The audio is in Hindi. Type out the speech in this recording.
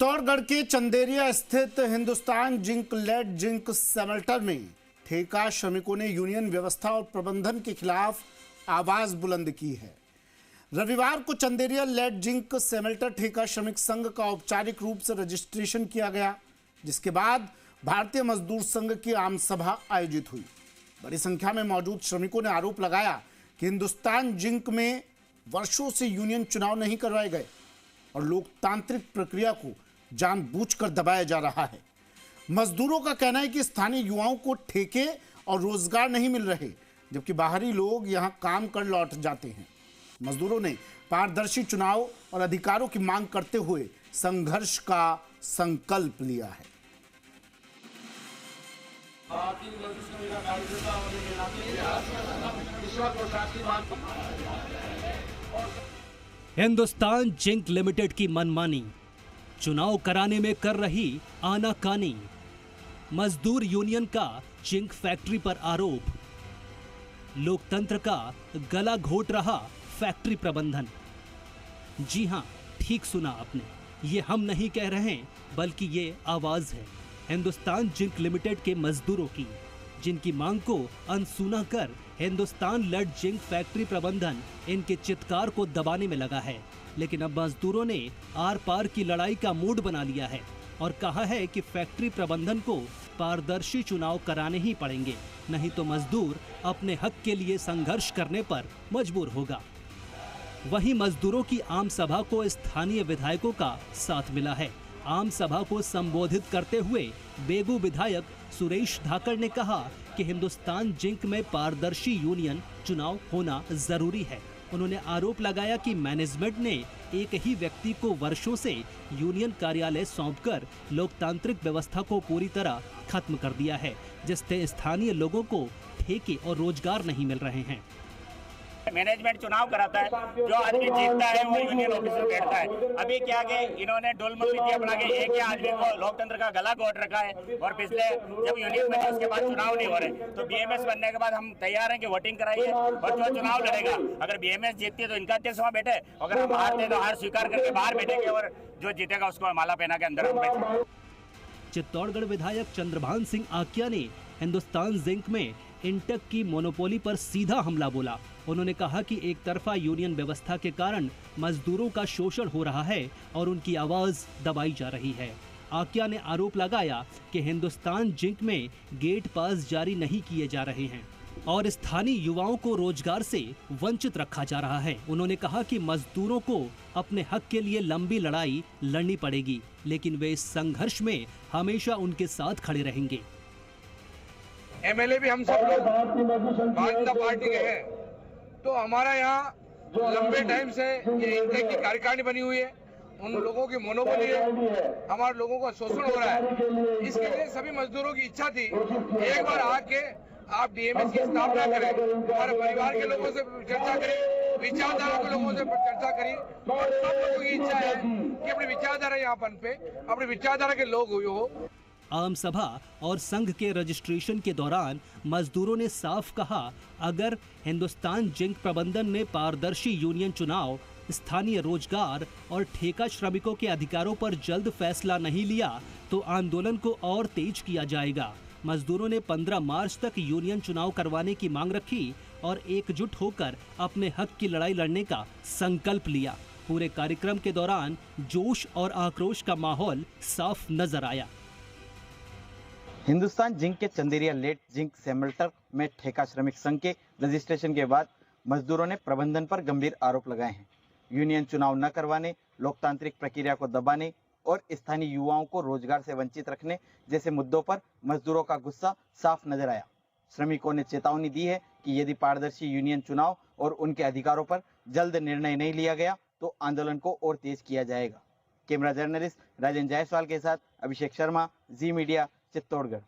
चित्तौड़गढ़ के चंदेरिया स्थित हिंदुस्तान जिंक लेड जिंक समेल्टर में ठेका श्रमिकों ने यूनियन व्यवस्था और प्रबंधन के खिलाफ आवाज बुलंद की है। रविवार को चंदेरिया लेड जिंक समेल्टर ठेका श्रमिक संघ का औपचारिक रूप से रजिस्ट्रेशन किया गया, जिसके बाद भारतीय मजदूर संघ की आम सभा आयोजित हुई। बड़ी संख्या में मौजूद श्रमिकों ने आरोप लगाया कि हिंदुस्तान जिंक में वर्षों से यूनियन चुनाव नहीं करवाए गए और लोकतांत्रिक प्रक्रिया को जानबूझकर दबाया जा रहा है। मजदूरों का कहना है कि स्थानीय युवाओं को ठेके और रोजगार नहीं मिल रहे, जबकि बाहरी लोग यहां काम कर लौट जाते हैं। मजदूरों ने पारदर्शी चुनाव और अधिकारों की मांग करते हुए संघर्ष का संकल्प लिया है। हिंदुस्तान जिंक लिमिटेड की मनमानी, चुनाव कराने में कर रही आनाकानी, मजदूर यूनियन का जिंक फैक्ट्री पर आरोप, लोकतंत्र का गला घोट रहा फैक्ट्री प्रबंधन। जी हां, ठीक सुना आपने, ये हम नहीं कह रहे बल्कि ये आवाज है हिंदुस्तान जिंक लिमिटेड के मजदूरों की, जिनकी मांग को अनसुना कर हिंदुस्तान लेड जिंक फैक्ट्री प्रबंधन इनके चित्कार को दबाने में लगा है। लेकिन अब मजदूरों ने आर पार की लड़ाई का मूड बना लिया है और कहा है कि फैक्ट्री प्रबंधन को पारदर्शी चुनाव कराने ही पड़ेंगे, नहीं तो मजदूर अपने हक के लिए संघर्ष करने पर मजबूर होगा। वहीं मजदूरों की आम सभा को स्थानीय विधायकों का साथ मिला है। आम सभा को संबोधित करते हुए बेगू विधायक सुरेश धाकड़ ने कहा कि हिंदुस्तान जिंक में पारदर्शी यूनियन चुनाव होना जरूरी है। उन्होंने आरोप लगाया कि मैनेजमेंट ने एक ही व्यक्ति को वर्षों से यूनियन कार्यालय सौंपकर लोकतांत्रिक व्यवस्था को पूरी तरह खत्म कर दिया है, जिससे स्थानीय लोगों को ठेके और रोजगार नहीं मिल रहे हैं। मैनेजमेंट चुनाव कराता है, जो आदमी जीतता है वो यूनियन ऑफिस में बैठता है। अभी क्या कि इन्होंने डोलमुल नीति अपना के एक ही आदमी को लोकतंत्र का गला घोट रखा है और पिछले जब यूनियन बने उसके बाद चुनाव नहीं हो रहे, तो बीएमएस बनने के बाद हम तैयार हैं कि वोटिंग कराइए और जो चुनाव लड़ेगा, अगर बीएमएस जीतती है तो इनका अध्यक्ष वहाँ बैठे, अगर हम हारते तो हार स्वीकार करके बाहर बैठेंगे और जो जीतेगा उसको माला पहना के अंदर हम बैठेंगे। चित्तौड़गढ़ विधायक चंद्रभान सिंह आकिया ने हिंदुस्तान जिंक में इंटेक की मोनोपोली पर सीधा हमला बोला। उन्होंने कहा कि एक तरफा यूनियन व्यवस्था के कारण मजदूरों का शोषण हो रहा है और उनकी आवाज दबाई जा रही है। आकिया ने आरोप लगाया कि हिंदुस्तान जिंक में गेट पास जारी नहीं किए जा रहे हैं और स्थानीय युवाओं को रोजगार से वंचित रखा जा रहा है। उन्होंने कहा कि मजदूरों को अपने हक के लिए लंबी लड़ाई लड़नी पड़ेगी, लेकिन वे इस संघर्ष में हमेशा उनके साथ खड़े रहेंगे। एमएलए भी हम सब लोग भारतीय जनता पार्टी के हैं, तो हमारा यहाँ लंबे टाइम से ये इंटेक की कार्यकारिणी बनी हुई है, उन लोगों की मोनोपोली है, हमारे लोगों का शोषण हो रहा है। इसके लिए सभी मजदूरों की इच्छा थी एक बार आके आप डीएमएस की स्थापना करें, हमारे परिवार के लोगों से चर्चा करें, विचारधारा के लोगों से चर्चा करें और सब लोगों की इच्छा है कि अपनी विचारधारा यहाँ पे अपनी विचारधारा के लोग हो। आम सभा और संघ के रजिस्ट्रेशन के दौरान मजदूरों ने साफ कहा, अगर हिंदुस्तान जिंक प्रबंधन ने पारदर्शी यूनियन चुनाव, स्थानीय रोजगार और ठेका श्रमिकों के अधिकारों पर जल्द फैसला नहीं लिया तो आंदोलन को और तेज किया जाएगा। मजदूरों ने 15 मार्च तक यूनियन चुनाव करवाने की मांग रखी और एकजुट होकर अपने हक की लड़ाई लड़ने का संकल्प लिया। पूरे कार्यक्रम के दौरान जोश और आक्रोश का माहौल साफ नजर आया। हिंदुस्तान जिंक के चंदेरिया लेड जिंक समेल्टर में ठेका श्रमिक संघ के रजिस्ट्रेशन के बाद मजदूरों ने प्रबंधन पर गंभीर आरोप लगाए हैं। यूनियन चुनाव न करवाने, लोकतांत्रिक प्रक्रिया को दबाने और स्थानीय युवाओं को रोजगार से वंचित रखने जैसे मुद्दों पर मजदूरों का गुस्सा साफ नजर आया। श्रमिकों ने चेतावनी दी है कि यदि पारदर्शी यूनियन चुनाव और उनके अधिकारों पर जल्द निर्णय नहीं लिया गया तो आंदोलन को और तेज किया जाएगा। कैमरा जर्नलिस्ट राजेंद्र जायसवाल के साथ अभिषेक शर्मा, जी मीडिया, चित्तौड़गढ़।